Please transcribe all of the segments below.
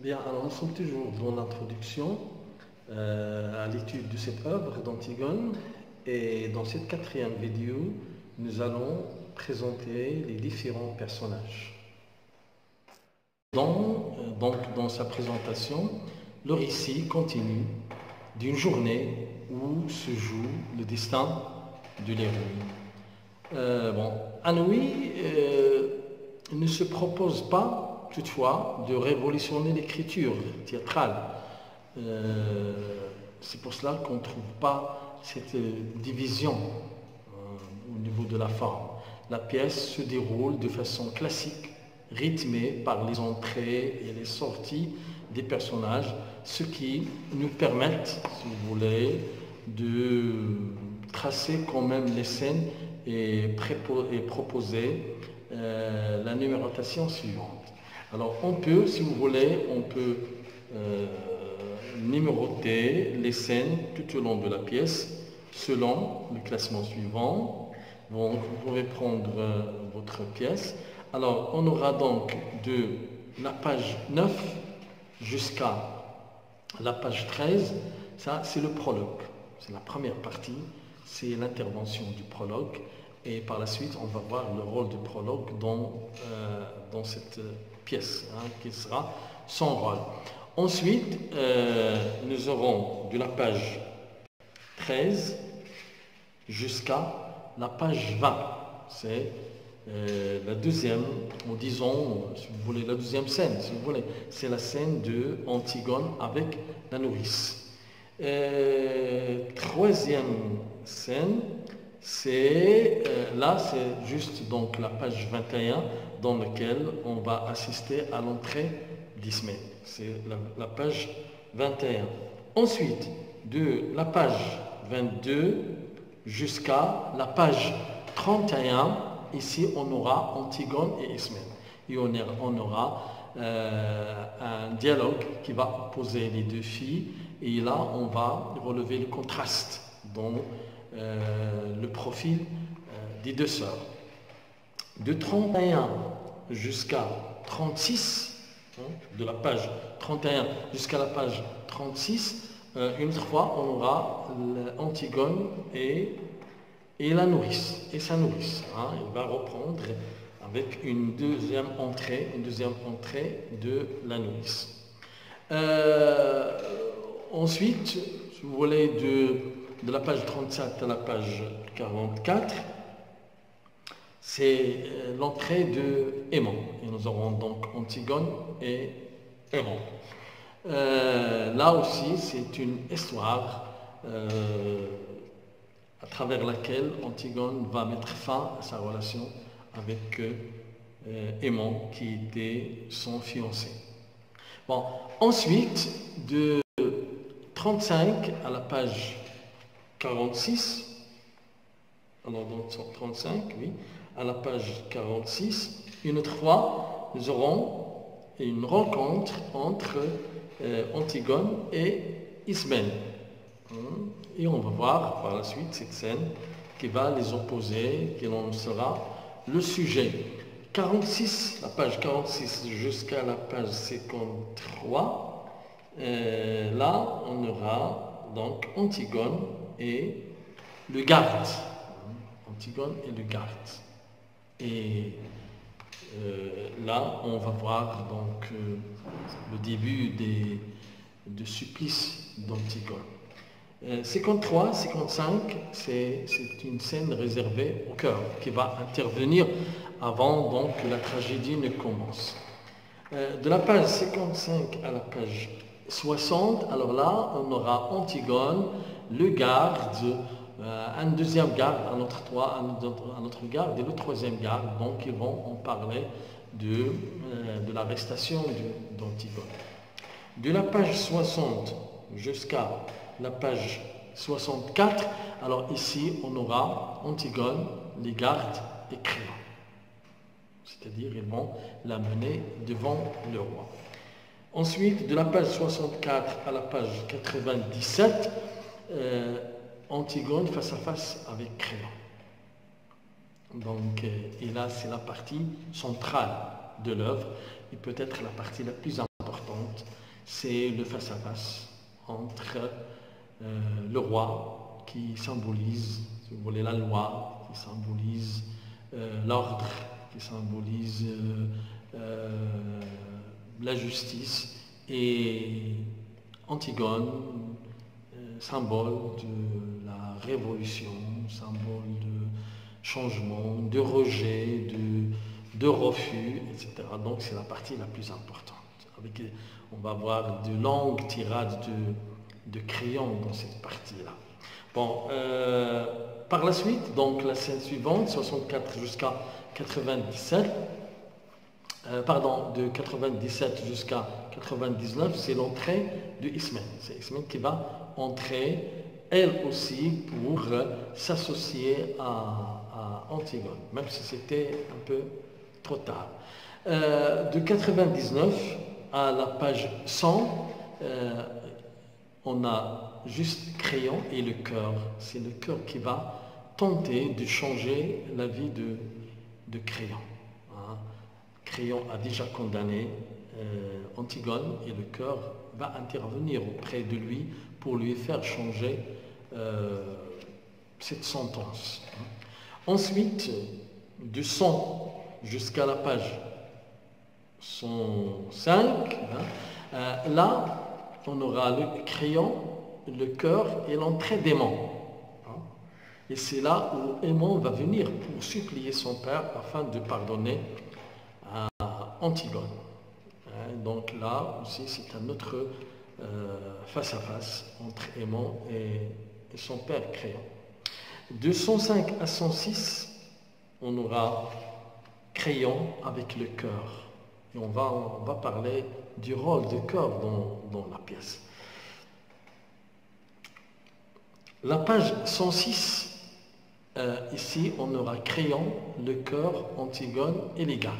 Bien, alors nous sommes toujours dans l'introduction à l'étude de cette œuvre d'Antigone et dans cette quatrième vidéo, nous allons présenter les différents personnages. Dans sa présentation, le récit continue d'une journée où se joue le destin de l'héroïne. Anouilh ne se propose pas toutefois de révolutionner l'écriture théâtrale. C'est pour cela qu'on ne trouve pas cette division au niveau de la forme. La pièce se déroule de façon classique, rythmée par les entrées et les sorties des personnages, ce qui nous permettent, si vous voulez, de tracer quand même les scènes et proposer la numérotation suivante. Alors on peut, si vous voulez, on peut numéroter les scènes tout au long de la pièce selon le classement suivant. Donc vous pouvez prendre votre pièce. Alors on aura donc de la page 9 jusqu'à la page 13. Ça c'est le prologue, c'est la première partie, c'est l'intervention du prologue. Et par la suite, on va voir le rôle du prologue dans cette pièce, qui sera son rôle. Ensuite, nous aurons de la page 13 jusqu'à la page 20. C'est la deuxième, ou disons, si vous voulez, la deuxième scène, si vous voulez. C'est la scène de Antigone avec la nourrice. Troisième scène, c'est juste donc la page 21 dans laquelle on va assister à l'entrée d'Ismène. C'est la page 21. Ensuite, de la page 22 jusqu'à la page 31, ici on aura Antigone et Ismène. Et on aura un dialogue qui va opposer les deux filles. Et là, on va relever le contraste dans le profil des deux sœurs. De 31 jusqu'à 36, de la page 31 jusqu'à la page 36, une autre fois, on aura Antigone et la nourrice, et sa nourrice. Il va reprendre avec une deuxième entrée de la nourrice. Ensuite, si vous voulez, de la page 37 à la page 44, c'est l'entrée de Aimant. Et nous aurons donc Antigone et Aimant. Là aussi, c'est une histoire à travers laquelle Antigone va mettre fin à sa relation avec Aimant, qui était son fiancé. Bon, ensuite, de 35 à la page 46, alors donc 35, oui, à la page 46, une autre fois, nous aurons une rencontre entre Antigone et Ismène. Et on va voir par la suite cette scène qui va les opposer, qui en sera le sujet. 46, la page 46 jusqu'à la page 53, là on aura donc Antigone et le garde. Antigone et le garde. Et là on va voir donc le début du supplice d'Antigone. 53, 55, c'est une scène réservée au cœur qui va intervenir avant donc que la tragédie ne commence. De la page 55 à la page 60, alors là, on aura Antigone, le garde, un deuxième garde, un autre garde et le troisième garde. Donc, ils vont en parler de l'arrestation d'Antigone. De la page 60 jusqu'à la page 64, alors ici, on aura Antigone, les gardes et Créon. C'est-à-dire, ils vont la mener devant le roi. Ensuite, de la page 64 à la page 97, Antigone face à face avec Créon. Donc, et là, c'est la partie centrale de l'œuvre et peut-être la partie la plus importante c'est le face-à-face entre le roi qui symbolise, si vous voulez, la loi, qui symbolise l'ordre, qui symbolise la justice, et Antigone, symbole de la révolution, symbole de changement, de rejet, de refus, etc. Donc c'est la partie la plus importante. On va voir de longues tirades de crayons dans cette partie-là. Bon, par la suite, donc la scène suivante, 64 jusqu'à 97, de 97 jusqu'à 99, c'est l'entrée de Ismène. C'est Ismène qui va entrer, elle aussi, pour s'associer à Antigone, même si c'était un peu trop tard. De 99 à la page 100, on a juste Créon et le cœur. C'est le cœur qui va tenter de changer la vie de Créon. Créon a déjà condamné Antigone et le cœur va intervenir auprès de lui pour lui faire changer cette sentence. Ensuite, de 100 jusqu'à la page 105, là, on aura le Créon, le cœur et l'entrée d'Aimon. Et c'est là où Aimon va venir pour supplier son père afin de pardonner à Antigone. Donc là aussi, c'est un autre face-à-face entre Aimon et son père Créon. De 105 à 106, on aura Créon avec le cœur. Et on va parler du rôle du cœur dans la pièce. La page 106, ici, on aura Créon, le cœur, Antigone et les gardes.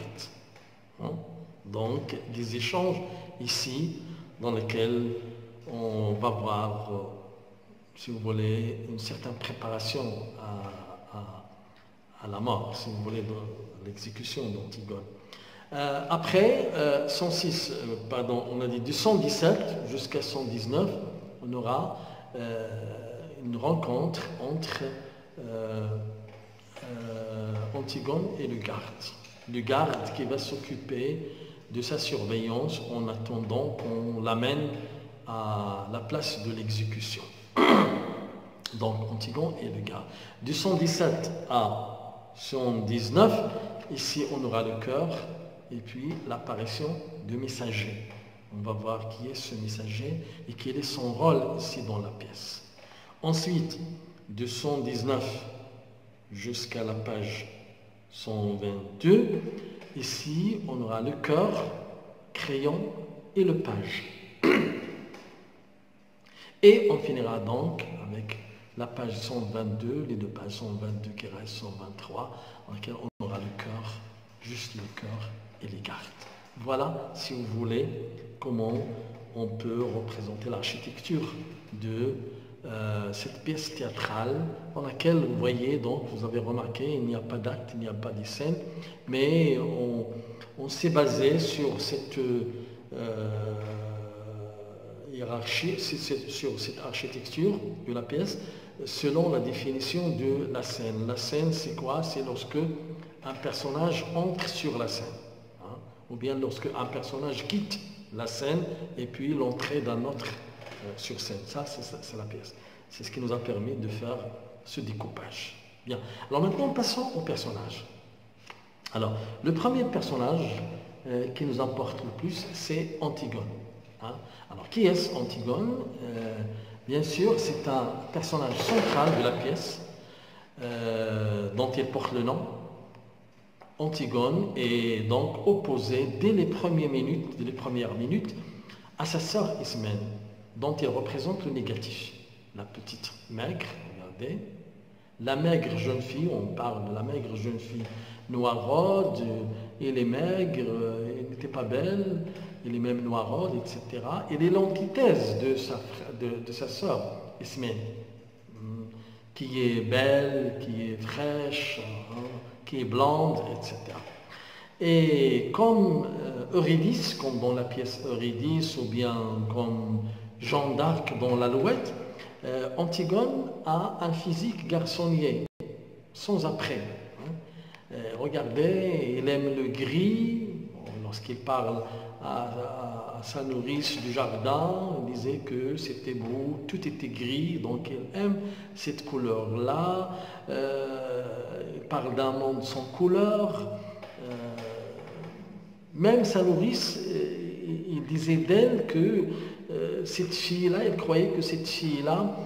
Donc, des échanges ici dans lesquels on va voir, si vous voulez, une certaine préparation à la mort, si vous voulez, dans l'exécution d'Antigone. Après, 106, on a dit de 117 jusqu'à 119, on aura une rencontre entre Antigone et le garde. Le garde qui va s'occuper de sa surveillance en attendant qu'on l'amène à la place de l'exécution. Donc Antigone et le garde. De 117 à 119, ici on aura le cœur et puis l'apparition de messager. On va voir qui est ce messager et quel est son rôle ici dans la pièce. Ensuite, de 119 jusqu'à la page 122, ici on aura le cœur, Créon et le page. Et on finira donc avec la page 122, les deux pages 122 qui restent 123, dans lesquelles on aura le cœur, juste le cœur et les gardes. Voilà, si vous voulez, comment on peut représenter l'architecture de cette pièce théâtrale dans laquelle, vous voyez, donc vous avez remarqué, il n'y a pas d'acte, il n'y a pas de scène, mais on s'est basé sur cette hiérarchie, sur cette architecture de la pièce, selon la définition de la scène. La scène, c'est quoi? C'est lorsque un personnage entre sur la scène, ou bien lorsque un personnage quitte la scène et puis l'entrée d'un autre sur scène. Ça, c'est la pièce. C'est ce qui nous a permis de faire ce découpage. Bien. Alors maintenant, passons au personnage. Alors, le premier personnage qui nous importe le plus, c'est Antigone. Alors, qui est Antigone? Bien sûr, c'est un personnage central de la pièce dont il porte le nom. Antigone est donc opposée dès les premières minutes à sa sœur Ismène, dont il représente le négatif. La petite maigre, regardez, la maigre jeune fille, on parle de la maigre jeune fille noiraude, elle est maigre, elle n'était pas belle, elle est même noiraude, etc. Elle est l'antithèse de sa sœur Ismène, qui est belle, qui est fraîche, qui est blonde, etc. Et comme Eurydice, comme dans la pièce Eurydice, ou bien comme Jeanne d'Arc dans l'Alouette, Antigone a un physique garçonnier, sans après. Regardez, il aime le gris. Lorsqu'il parle à sa nourrice du jardin, il disait que c'était beau, tout était gris, donc il aime cette couleur-là. Il parle d'un monde sans couleur. Même sa nourrice, il disait d'elle que cette fille-là, il croyait que cette fille-là,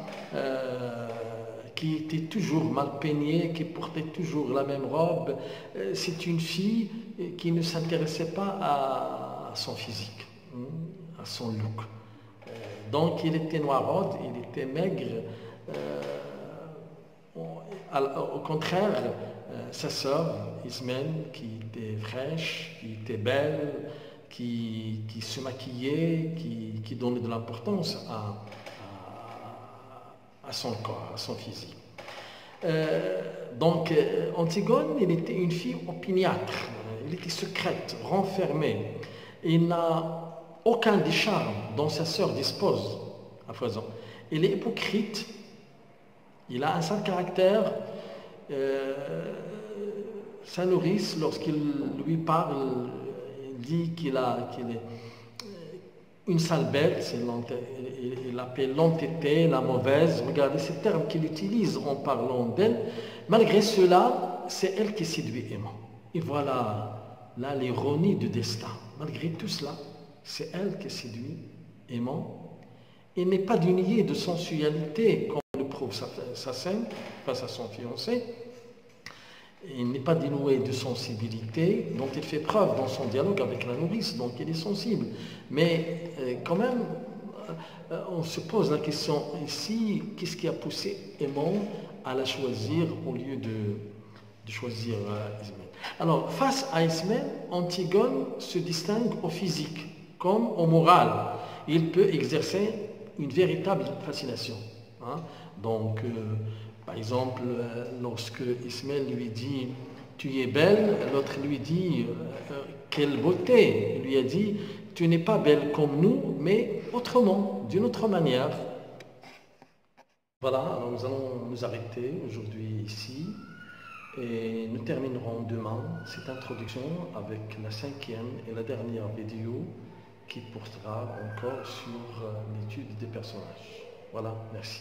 qui était toujours mal peignée, qui portait toujours la même robe, c'est une fille qui ne s'intéressait pas à son physique, à son look. Donc il était noiraude, il était maigre. Au contraire, sa sœur, Ismène, qui était fraîche, qui était belle, qui se maquillait, qui donnait de l'importance à son corps, à son physique. Donc, Antigone, elle était une fille opiniâtre, elle était secrète, renfermée. Il n'a aucun des charmes dont sa sœur dispose à foison. Il est hypocrite, il a un sale caractère. Sa nourrice, lorsqu'il lui parle, il dit qu'il est une sale bête, il l'appelle l'entêtée, la mauvaise. Regardez ces termes qu'il utilise en parlant d'elle. Malgré cela, c'est elle qui séduit Aimant. Et voilà là l'ironie du destin. Malgré tout cela, c'est elle qui séduit Aimant. Il n'est pas dénié de sensualité, comme le prouve sa scène face à son fiancé. Il n'est pas dénoué de sensibilité dont il fait preuve dans son dialogue avec la nourrice, donc il est sensible. Mais quand même, on se pose la question ici, qu'est-ce qui a poussé Aimant à la choisir au lieu de choisir Ismène? Alors, face à Ismène, Antigone se distingue au physique comme au moral. Il peut exercer une véritable fascination. Donc, par exemple, lorsque Ismène lui dit « tu es belle », l'autre lui dit « quelle beauté ». Il lui a dit « tu n'es pas belle comme nous, mais autrement, d'une autre manière ». Voilà, alors nous allons nous arrêter aujourd'hui ici et nous terminerons demain cette introduction avec la 5e et la dernière vidéo qui portera encore sur l'étude des personnages. Voilà, merci.